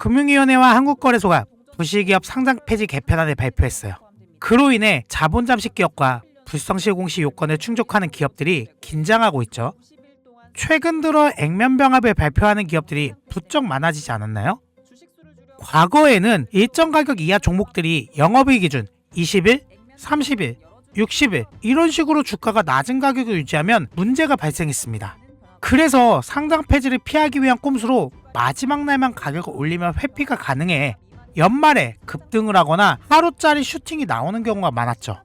금융위원회와 한국거래소가 부실기업 상장 폐지 개편안을 발표했어요. 그로 인해 자본 잠식 기업과 불성실 공시 요건을 충족하는 기업들이 긴장하고 있죠. 최근 들어 액면병합을 발표하는 기업들이 부쩍 많아지지 않았나요? 과거에는 일정 가격 이하 종목들이 영업이익 기준 20일, 30일, 60일 이런 식으로 주가가 낮은 가격을 유지하면 문제가 발생했습니다. 그래서 상장 폐지를 피하기 위한 꼼수로 마지막 날만 가격을 올리면 회피가 가능해 연말에 급등을 하거나 하루짜리 슈팅이 나오는 경우가 많았죠.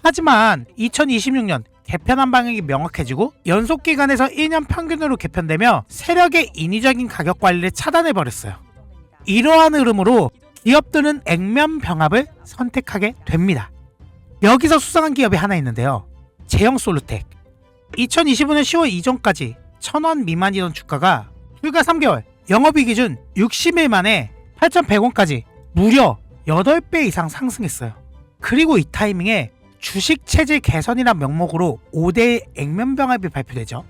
하지만 2026년 개편안 방향이 명확해지고 연속기간에서 1년 평균으로 개편되며 세력의 인위적인 가격 관리를 차단해버렸어요. 이러한 흐름으로 기업들은 액면병합을 선택하게 됩니다. 여기서 수상한 기업이 하나 있는데요. 제형솔루텍. 2025년 10월 이전까지 1,000원 미만이던 주가가 불과 3개월 영업이익 기준 60일 만에 8,100원까지 무려 8배 이상 상승했어요. 그리고 이 타이밍에 주식 체질 개선이란 명목으로 5대의 액면병합이 발표되죠.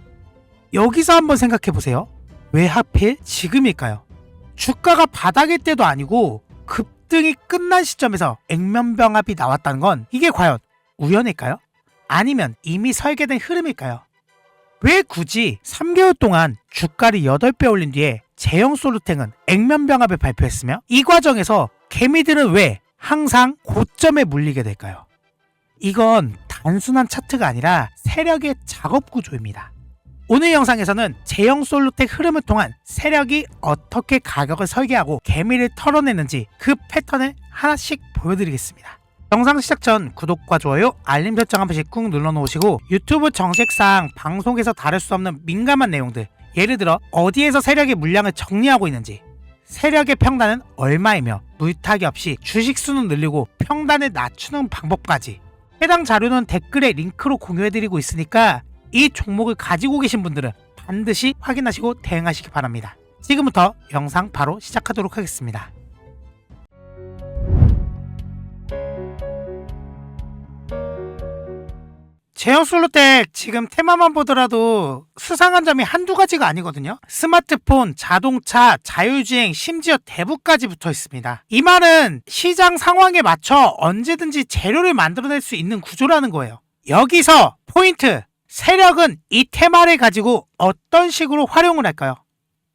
여기서 한번 생각해보세요. 왜 하필 지금일까요? 주가가 바닥일 때도 아니고 급등이 끝난 시점에서 액면병합이 나왔다는 건 이게 과연 우연일까요? 아니면 이미 설계된 흐름일까요? 왜 굳이 3개월 동안 주가를 8배 올린 뒤에 제형솔루텍은 액면병합을 발표했으며 이 과정에서 개미들은 왜 항상 고점에 물리게 될까요? 이건 단순한 차트가 아니라 세력의 작업 구조입니다. 오늘 영상에서는 제형솔루텍 흐름을 통한 세력이 어떻게 가격을 설계하고 개미를 털어내는지 그 패턴을 하나씩 보여드리겠습니다. 영상 시작 전 구독과 좋아요, 알림 설정 한 번씩 꾹 눌러놓으시고 유튜브 정책상 방송에서 다룰 수 없는 민감한 내용들, 예를 들어 어디에서 세력의 물량을 정리하고 있는지, 세력의 평단은 얼마이며 물타기 없이 주식 수는 늘리고 평단을 낮추는 방법까지 해당 자료는 댓글에 링크로 공유해드리고 있으니까 이 종목을 가지고 계신 분들은 반드시 확인하시고 대응하시기 바랍니다. 지금부터 영상 바로 시작하도록 하겠습니다. 제형솔루텍 지금 테마만 보더라도 수상한 점이 한두 가지가 아니거든요. 스마트폰, 자동차, 자율주행, 심지어 대부까지 붙어 있습니다. 이 말은 시장 상황에 맞춰 언제든지 재료를 만들어낼 수 있는 구조라는 거예요. 여기서 포인트! 세력은 이 테마를 가지고 어떤 식으로 활용을 할까요?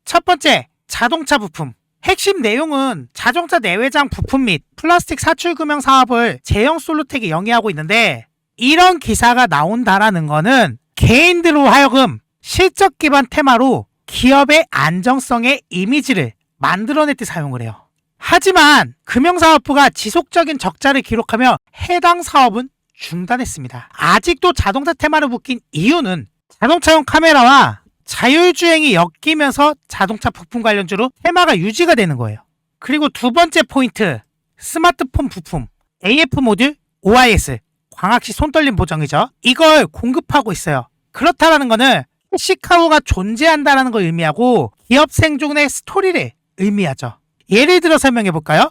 첫 번째, 자동차 부품. 핵심 내용은 자동차 내외장 부품 및 플라스틱 사출금형 사업을 제형솔루텍이 영위하고 있는데 이런 기사가 나온다라는 거는 개인들로 하여금 실적 기반 테마로 기업의 안정성의 이미지를 만들어낼 때 사용을 해요. 하지만 금융사업부가 지속적인 적자를 기록하며 해당 사업은 중단했습니다. 아직도 자동차 테마를 묶인 이유는 자동차용 카메라와 자율주행이 엮이면서 자동차 부품 관련주로 테마가 유지가 되는 거예요. 그리고 두 번째 포인트, 스마트폰 부품 AF 모듈 OIS 광학시 손떨림 보정이죠. 이걸 공급하고 있어요. 그렇다라는 거는 캐시카우가 존재한다는 걸 의미하고 기업 생존의 스토리를 의미하죠. 예를 들어 설명해 볼까요?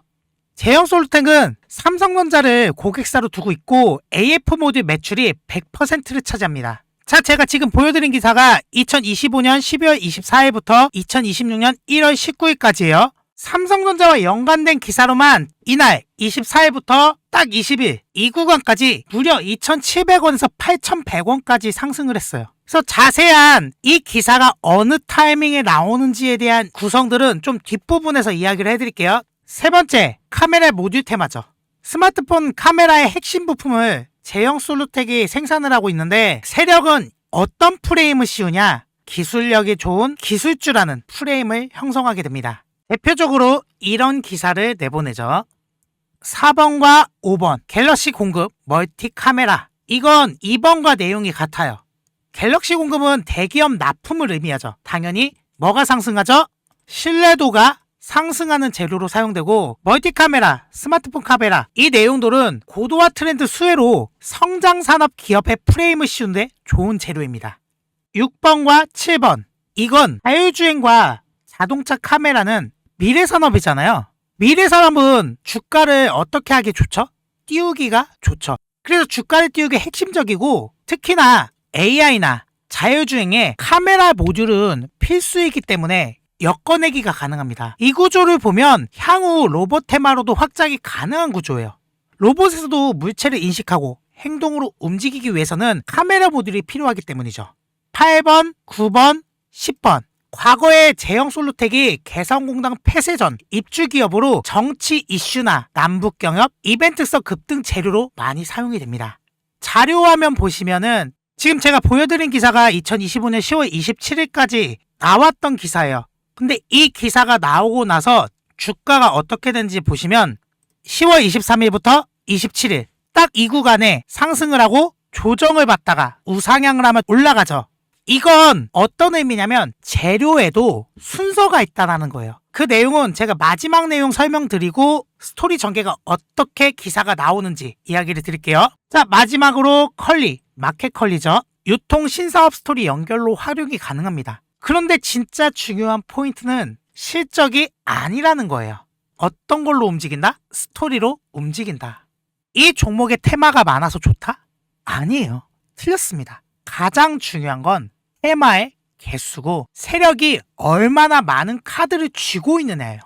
제형솔루텍은 삼성전자를 고객사로 두고 있고 AF 모듈 매출이 100%를 차지합니다. 자, 제가 지금 보여드린 기사가 2025년 12월 24일부터 2026년 1월 19일까지예요. 삼성전자와 연관된 기사로만 이날 24일부터 딱 20일 이 구간까지 무려 2,700원에서 8,100원까지 상승을 했어요. 그래서 자세한 이 기사가 어느 타이밍에 나오는지에 대한 구성들은 좀 뒷부분에서 이야기를 해드릴게요. 세 번째, 카메라 모듈 테마죠. 스마트폰 카메라의 핵심 부품을 제형솔루텍이 생산을 하고 있는데 세력은 어떤 프레임을 씌우냐? 기술력이 좋은 기술주라는 프레임을 형성하게 됩니다. 대표적으로 이런 기사를 내보내죠. 4번과 5번 갤럭시 공급 멀티 카메라. 이건 2번과 내용이 같아요. 갤럭시 공급은 대기업 납품을 의미하죠. 당연히 뭐가 상승하죠? 신뢰도가 상승하는 재료로 사용되고 멀티 카메라, 스마트폰 카메라 이 내용들은 고도화 트렌드 수혜로 성장 산업 기업의 프레임을 씌우는데 좋은 재료입니다. 6번과 7번 이건 자율주행과 자동차 카메라는 미래산업이잖아요. 미래산업은 주가를 어떻게 하기 좋죠? 띄우기가 좋죠. 그래서 주가를 띄우기 핵심적이고 특히나 AI나 자율주행에 카메라 모듈은 필수이기 때문에 엮어내기가 가능합니다. 이 구조를 보면 향후 로봇 테마로도 확장이 가능한 구조예요. 로봇에서도 물체를 인식하고 행동으로 움직이기 위해서는 카메라 모듈이 필요하기 때문이죠. 8번, 9번, 10번. 과거에 제형 솔루텍이 개성공단 폐쇄 전 입주 기업으로 정치 이슈나 남북경협, 이벤트성 급등 재료로 많이 사용이 됩니다. 자료화면 보시면은 지금 제가 보여드린 기사가 2025년 10월 27일까지 나왔던 기사예요. 근데 이 기사가 나오고 나서 주가가 어떻게 되는지 보시면 10월 23일부터 27일 딱 이 구간에 상승을 하고 조정을 받다가 우상향을 하면 올라가죠. 이건 어떤 의미냐면 재료에도 순서가 있다는 거예요. 그 내용은 제가 마지막 내용 설명드리고 스토리 전개가 어떻게 기사가 나오는지 이야기를 드릴게요. 자, 마지막으로 컬리, 마켓 컬리죠. 유통 신사업 스토리 연결로 활용이 가능합니다. 그런데 진짜 중요한 포인트는 실적이 아니라는 거예요. 어떤 걸로 움직인다? 스토리로 움직인다. 이 종목의 테마가 많아서 좋다? 아니에요. 틀렸습니다. 가장 중요한 건 테마의 개수고 세력이 얼마나 많은 카드를 쥐고 있느냐예요.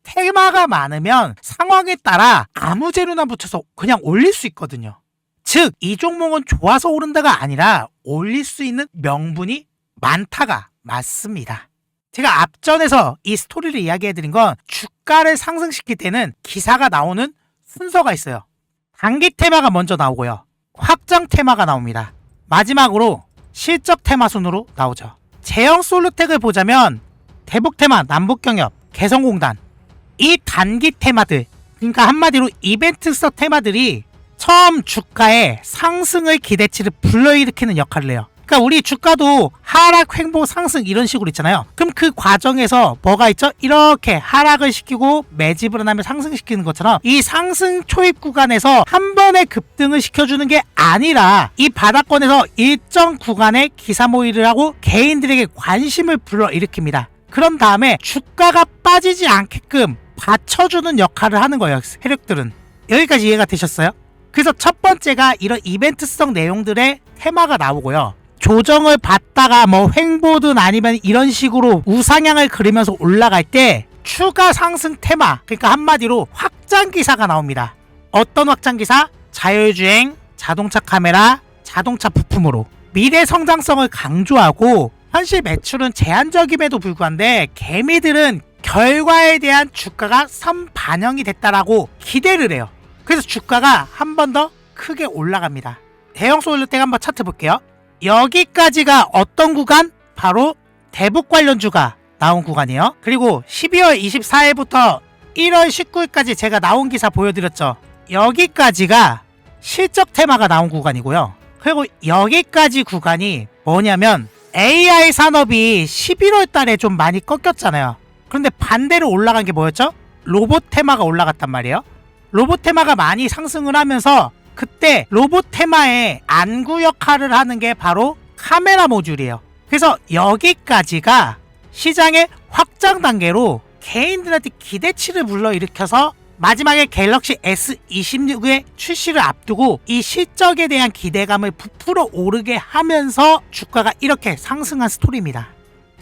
테마가 많으면 상황에 따라 아무 재료나 붙여서 그냥 올릴 수 있거든요. 즉, 이 종목은 좋아서 오른다가 아니라 올릴 수 있는 명분이 많다가 맞습니다. 제가 앞전에서 이 스토리를 이야기해드린 건 주가를 상승시킬 때는 기사가 나오는 순서가 있어요. 단기 테마가 먼저 나오고요. 확장 테마가 나옵니다. 마지막으로 실적 테마 순으로 나오죠. 제형 솔루텍을 보자면 대북 테마, 남북경협, 개성공단 이 단기 테마들, 그러니까 한마디로 이벤트성 테마들이 처음 주가의 상승의 기대치를 불러일으키는 역할을 해요. 그러니까 우리 주가도 하락, 횡보, 상승 이런 식으로 있잖아요. 그럼 그 과정에서 뭐가 있죠? 이렇게 하락을 시키고 매집을 하면 상승시키는 것처럼 이 상승 초입 구간에서 한 번에 급등을 시켜주는 게 아니라 이 바닥권에서 일정 구간에 기사 모의를 하고 개인들에게 관심을 불러일으킵니다. 그런 다음에 주가가 빠지지 않게끔 받쳐주는 역할을 하는 거예요. 세력들은. 여기까지 이해가 되셨어요? 그래서 첫 번째가 이런 이벤트성 내용들의 테마가 나오고요. 조정을 받다가 뭐 횡보든 아니면 이런 식으로 우상향을 그리면서 올라갈 때 추가 상승 테마, 그러니까 한마디로 확장 기사가 나옵니다. 어떤 확장 기사? 자율주행, 자동차 카메라, 자동차 부품으로 미래 성장성을 강조하고 현실 매출은 제한적임에도 불구한데 개미들은 결과에 대한 주가가 선반영이 됐다라고 기대를 해요. 그래서 주가가 한 번 더 크게 올라갑니다. 대형 솔루텍 한번 차트 볼게요. 여기까지가 어떤 구간? 바로 대북 관련주가 나온 구간이에요. 그리고 12월 24일부터 1월 19일까지 제가 나온 기사 보여드렸죠. 여기까지가 실적 테마가 나온 구간이고요. 그리고 여기까지 구간이 뭐냐면 AI 산업이 11월 달에 좀 많이 꺾였잖아요. 그런데 반대로 올라간 게 뭐였죠? 로봇 테마가 올라갔단 말이에요. 로봇 테마가 많이 상승을 하면서 그때 로봇 테마의 안구 역할을 하는 게 바로 카메라 모듈이에요. 그래서 여기까지가 시장의 확장 단계로 개인들한테 기대치를 불러일으켜서 마지막에 갤럭시 S26의 출시를 앞두고 이 실적에 대한 기대감을 부풀어 오르게 하면서 주가가 이렇게 상승한 스토리입니다.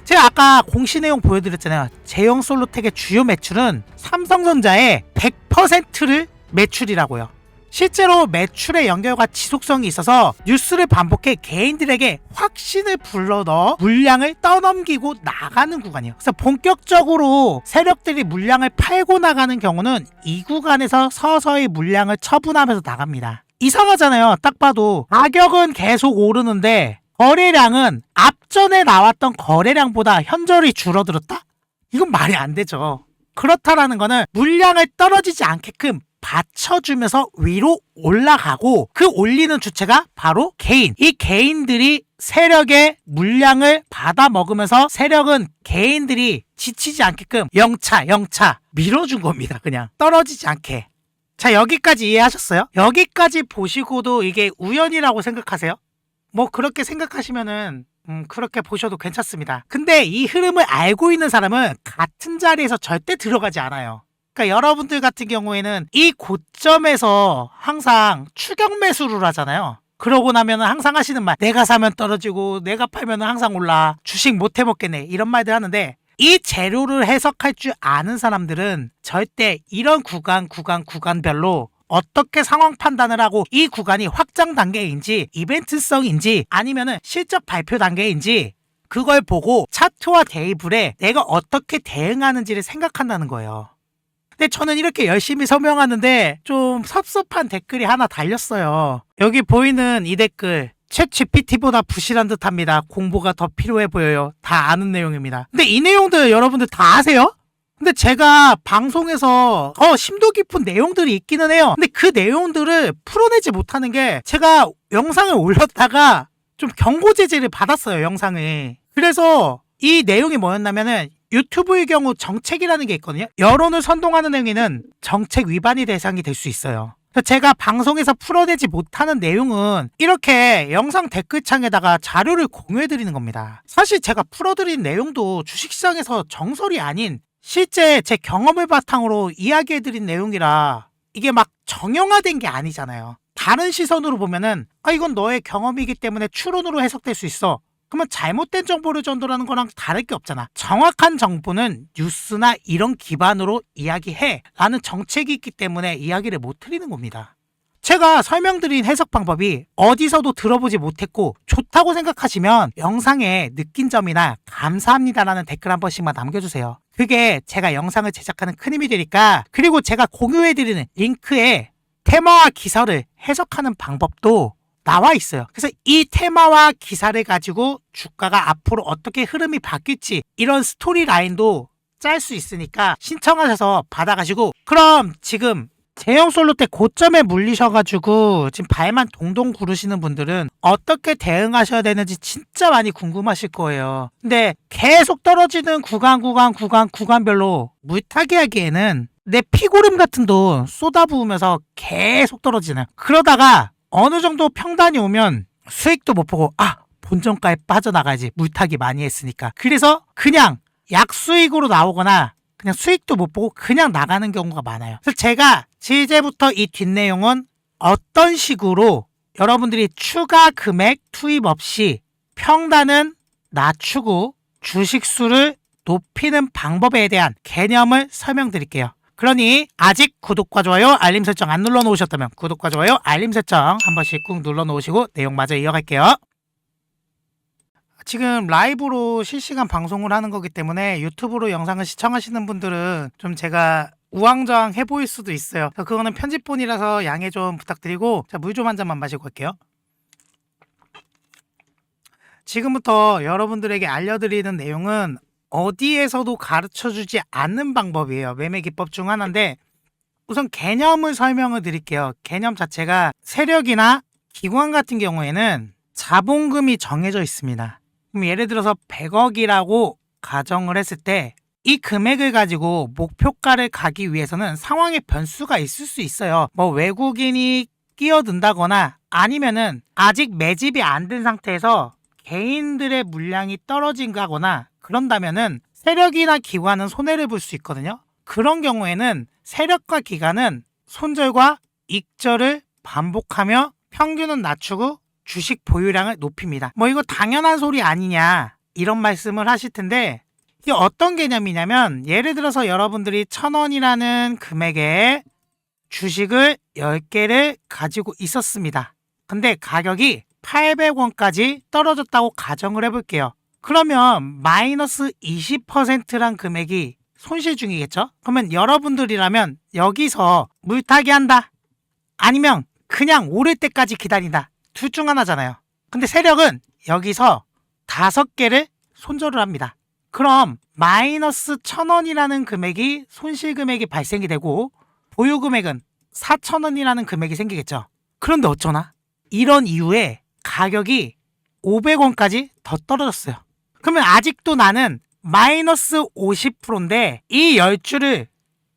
제가 아까 공시 내용 보여드렸잖아요. 제형 솔루텍의 주요 매출은 삼성전자의 100%를 매출이라고요. 실제로 매출의 연결과 지속성이 있어서 뉴스를 반복해 개인들에게 확신을 불러넣어 물량을 떠넘기고 나가는 구간이에요. 그래서 본격적으로 세력들이 물량을 팔고 나가는 경우는 이 구간에서 서서히 물량을 처분하면서 나갑니다. 이상하잖아요. 딱 봐도 가격은 계속 오르는데 거래량은 앞전에 나왔던 거래량보다 현저히 줄어들었다? 이건 말이 안 되죠. 그렇다라는 거는 물량을 떨어지지 않게끔 받쳐주면서 위로 올라가고 그 올리는 주체가 바로 개인. 이 개인들이 세력의 물량을 받아 먹으면서 세력은 개인들이 지치지 않게끔 영차 밀어준 겁니다. 그냥 떨어지지 않게. 자, 여기까지 이해하셨어요? 여기까지 보시고도 이게 우연이라고 생각하세요? 뭐 그렇게 생각하시면은 그렇게 보셔도 괜찮습니다. 근데 이 흐름을 알고 있는 사람은 같은 자리에서 절대 들어가지 않아요. 그러니까 여러분들 같은 경우에는 이 고점에서 항상 추격 매수를 하잖아요. 그러고 나면 항상 하시는 말, 내가 사면 떨어지고 내가 팔면 항상 올라, 주식 못 해먹겠네, 이런 말들 하는데 이 재료를 해석할 줄 아는 사람들은 절대 이런 구간별로 어떻게 상황 판단을 하고 이 구간이 확장 단계인지 이벤트성인지 아니면은 실적 발표 단계인지 그걸 보고 차트와 테이블에 내가 어떻게 대응하는지를 생각한다는 거예요. 근데 저는 이렇게 열심히 설명하는데 좀 섭섭한 댓글이 하나 달렸어요. 여기 보이는 이 댓글, 챗 GPT보다 부실한 듯합니다. 공부가 더 필요해 보여요. 다 아는 내용입니다. 근데 이 내용들 여러분들 다 아세요? 근데 제가 방송에서 심도 깊은 내용들이 있기는 해요. 근데 그 내용들을 풀어내지 못하는 게 제가 영상을 올렸다가 좀 경고 제재를 받았어요, 영상을. 그래서 이 내용이 뭐였냐면은 유튜브의 경우 정책이라는 게 있거든요. 여론을 선동하는 행위는 정책 위반이 대상이 될 수 있어요. 제가 방송에서 풀어내지 못하는 내용은 이렇게 영상 댓글창에다가 자료를 공유해드리는 겁니다. 사실 제가 풀어드린 내용도 주식시장에서 정설이 아닌 실제 제 경험을 바탕으로 이야기해드린 내용이라 이게 막 정형화된 게 아니잖아요. 다른 시선으로 보면은 이건 너의 경험이기 때문에 추론으로 해석될 수 있어. 그러면 잘못된 정보를 전달하는 거랑 다를 게 없잖아. 정확한 정보는 뉴스나 이런 기반으로 이야기해 라는 정책이 있기 때문에 이야기를 못 드리는 겁니다. 제가 설명드린 해석 방법이 어디서도 들어보지 못했고 좋다고 생각하시면 영상에 느낀 점이나 감사합니다라는 댓글 한 번씩만 남겨주세요. 그게 제가 영상을 제작하는 큰 힘이 되니까. 그리고 제가 공유해드리는 링크에 테마와 기사를 해석하는 방법도 나와 있어요. 그래서 이 테마와 기사를 가지고 주가가 앞으로 어떻게 흐름이 바뀔지 이런 스토리 라인도 짤 수 있으니까 신청하셔서 받아가시고, 그럼 지금 제형 솔로 때 고점에 물리셔가지고 지금 발만 동동 구르시는 분들은 어떻게 대응하셔야 되는지 진짜 많이 궁금하실 거예요. 근데 계속 떨어지는 구간별로 물타기 하기에는 내 피고름 같은 돈 쏟아부으면서 계속 떨어지는, 그러다가 어느 정도 평단이 오면 수익도 못 보고 본전가에 빠져나가야지, 물타기 많이 했으니까. 그래서 그냥 약수익으로 나오거나 그냥 수익도 못 보고 그냥 나가는 경우가 많아요. 그래서 제가 이제부터 이 뒷내용은 어떤 식으로 여러분들이 추가 금액 투입 없이 평단은 낮추고 주식수를 높이는 방법에 대한 개념을 설명드릴게요. 그러니 아직 구독과 좋아요, 알림 설정 안 눌러놓으셨다면 구독과 좋아요, 알림 설정 한 번씩 꾹 눌러놓으시고 내용 마저 이어갈게요. 지금 라이브로 실시간 방송을 하는 거기 때문에 유튜브로 영상을 시청하시는 분들은 좀 제가 우왕좌왕해 보일 수도 있어요. 그거는 편집본이라서 양해 좀 부탁드리고, 자, 물 좀 한 잔만 마시고 갈게요. 지금부터 여러분들에게 알려드리는 내용은 어디에서도 가르쳐주지 않는 방법이에요. 매매 기법 중 하나인데, 우선 개념을 설명을 드릴게요. 개념 자체가 세력이나 기관 같은 경우에는 자본금이 정해져 있습니다. 그럼 예를 들어서 100억이라고 가정을 했을 때 이 금액을 가지고 목표가를 가기 위해서는 상황의 변수가 있을 수 있어요. 뭐 외국인이 끼어든다거나 아니면은 아직 매집이 안 된 상태에서 개인들의 물량이 떨어진 거거나 그런다면은 세력이나 기관은 손해를 볼 수 있거든요. 그런 경우에는 세력과 기관은 손절과 익절을 반복하며 평균은 낮추고 주식 보유량을 높입니다. 뭐 이거 당연한 소리 아니냐 이런 말씀을 하실 텐데, 이게 어떤 개념이냐면 예를 들어서 여러분들이 1,000원이라는 금액의 주식을 10개를 가지고 있었습니다. 근데 가격이 800원까지 떨어졌다고 가정을 해볼게요. 그러면 마이너스 20%란 금액이 손실 중이겠죠? 그러면 여러분들이라면 여기서 물타기 한다, 아니면 그냥 오를 때까지 기다린다, 둘 중 하나잖아요. 근데 세력은 여기서 5개를 손절을 합니다. 그럼 마이너스 1,000원이라는 금액이 손실 금액이 발생이 되고 보유 금액은 4,000원이라는 금액이 생기겠죠. 그런데 어쩌나? 이런 이유에 가격이 500원까지 더 떨어졌어요. 그러면 아직도 나는 마이너스 50%인데 이 10주를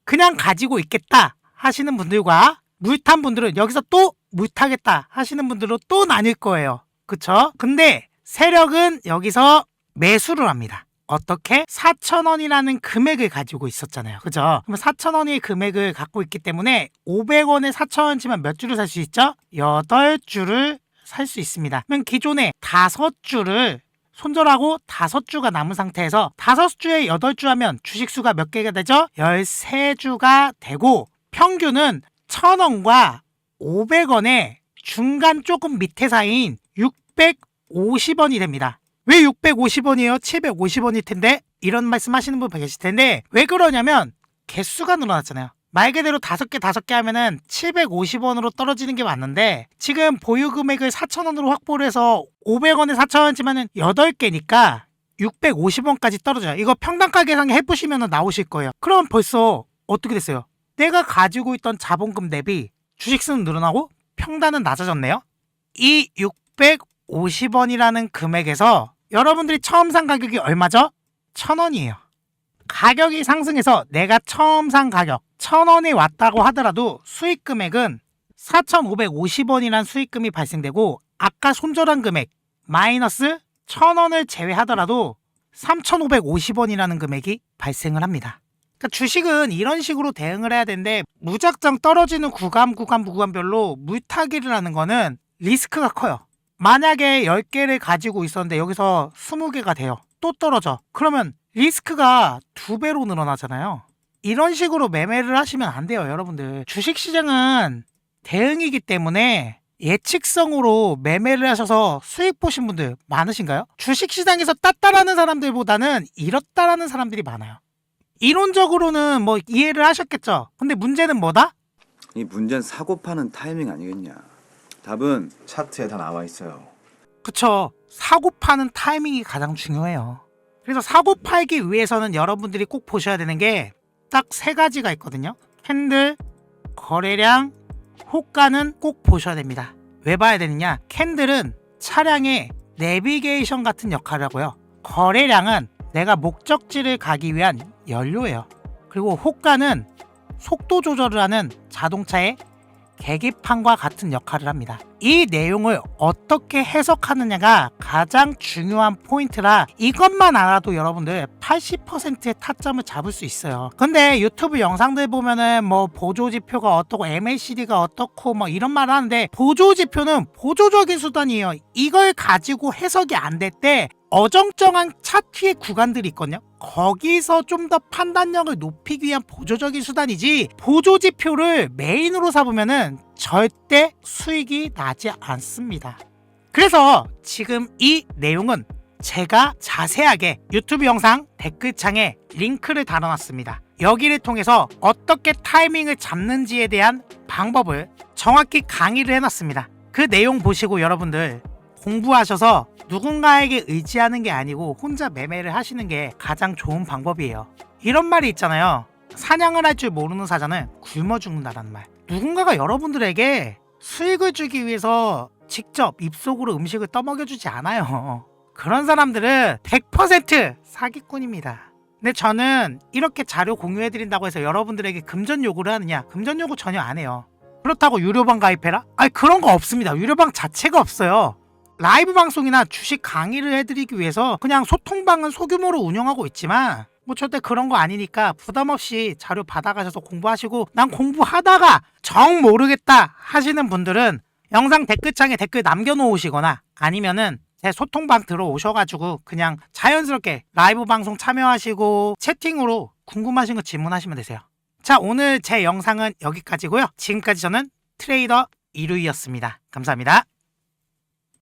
그냥 가지고 있겠다 하시는 분들과 물탄 분들은 여기서 또 물타겠다 하시는 분들로 또 나뉠 거예요. 그쵸? 근데 세력은 여기서 매수를 합니다. 어떻게? 4,000원이라는 금액을 가지고 있었잖아요. 그죠? 그러면 4,000원의 금액을 갖고 있기 때문에 500원에 4,000원치면 몇 주를 살 수 있죠? 8주를 살 수 있습니다. 그러면 기존에 5주를 손절하고 5주가 남은 상태에서 5주에 8주 하면 주식수가 몇 개가 되죠? 13주가 되고 평균은 1,000원과 500원의 중간 조금 밑에 사이인 650원이 됩니다. 왜 650원이에요? 750원일 텐데? 이런 말씀 하시는 분 계실 텐데 왜 그러냐면 개수가 늘어났잖아요. 말 그대로 5개 하면은 750원으로 떨어지는 게 맞는데 지금 보유 금액을 4,000원으로 확보를 해서 500원에 4,000원이지만은 8개니까 650원까지 떨어져요. 이거 평단가 계산 해보시면 나오실 거예요. 그럼 벌써 어떻게 됐어요? 내가 가지고 있던 자본금 대비 주식수는 늘어나고 평단은 낮아졌네요. 이 650원이라는 금액에서 여러분들이 처음 산 가격이 얼마죠? 1,000원이에요. 가격이 상승해서 내가 처음 산 가격 1,000원이 왔다고 하더라도 수익 금액은 4,550원이란 수익금이 발생되고 아까 손절한 금액 마이너스 1,000원을 제외하더라도 3,550원이라는 금액이 발생을 합니다. 그러니까 주식은 이런 식으로 대응을 해야 되는데 무작정 떨어지는 구간별로 물타기를 하는 거는 리스크가 커요. 만약에 10개를 가지고 있었는데 여기서 20개가 돼요. 또 떨어져. 그러면 리스크가 2배로 늘어나잖아요. 이런 식으로 매매를 하시면 안 돼요, 여러분들. 주식시장은 대응이기 때문에 예측성으로 매매를 하셔서 수익 보신 분들 많으신가요? 주식시장에서 땄다라는 사람들보다는 잃었다라는 사람들이 많아요. 이론적으로는 뭐 이해를 하셨겠죠? 근데 문제는 뭐다? 이 문제는 사고 파는 타이밍 아니겠냐. 답은 차트에 다 나와 있어요. 그쵸. 사고 파는 타이밍이 가장 중요해요. 그래서 사고 팔기 위해서는 여러분들이 꼭 보셔야 되는 게 딱 3가지가 있거든요. 캔들, 거래량, 호가는 꼭 보셔야 됩니다. 왜 봐야 되느냐? 캔들은 차량의 내비게이션 같은 역할을 하고요. 거래량은 내가 목적지를 가기 위한 연료예요. 그리고 호가는 속도 조절을 하는 자동차의 계기판과 같은 역할을 합니다. 이 내용을 어떻게 해석하느냐가 가장 중요한 포인트라 이것만 알아도 여러분들 80%의 타점을 잡을 수 있어요. 근데 유튜브 영상들 보면은 뭐 보조지표가 어떻고 MACD가 어떻고 뭐 이런 말 하는데 보조지표는 보조적인 수단이에요. 이걸 가지고 해석이 안 될 때 어정쩡한 차트의 구간들이 있거든요. 거기서 좀 더 판단력을 높이기 위한 보조적인 수단이지 보조지표를 메인으로 삼으면은 절대 수익이 나지 않습니다. 그래서 지금 이 내용은 제가 자세하게 유튜브 영상 댓글창에 링크를 달아놨습니다. 여기를 통해서 어떻게 타이밍을 잡는지에 대한 방법을 정확히 강의를 해놨습니다. 그 내용 보시고 여러분들 공부하셔서 누군가에게 의지하는 게 아니고 혼자 매매를 하시는 게 가장 좋은 방법이에요. 이런 말이 있잖아요. 사냥을 할 줄 모르는 사자는 굶어 죽는다라는 말. 누군가가 여러분들에게 수익을 주기 위해서 직접 입속으로 음식을 떠먹여주지 않아요. 그런 사람들은 100% 사기꾼입니다. 근데 저는 이렇게 자료 공유해드린다고 해서 여러분들에게 금전 요구를 하느냐? 금전 요구 전혀 안 해요. 그렇다고 유료방 가입해라? 아니 그런 거 없습니다. 유료방 자체가 없어요. 라이브 방송이나 주식 강의를 해드리기 위해서 그냥 소통방은 소규모로 운영하고 있지만 뭐 절대 그런 거 아니니까 부담없이 자료 받아가셔서 공부하시고 난 공부하다가 정 모르겠다 하시는 분들은 영상 댓글창에 댓글 남겨놓으시거나 아니면은 제 소통방 들어오셔가지고 그냥 자연스럽게 라이브 방송 참여하시고 채팅으로 궁금하신 거 질문하시면 되세요. 자, 오늘 제 영상은 여기까지고요. 지금까지 저는 트레이더 이루이였습니다. 감사합니다.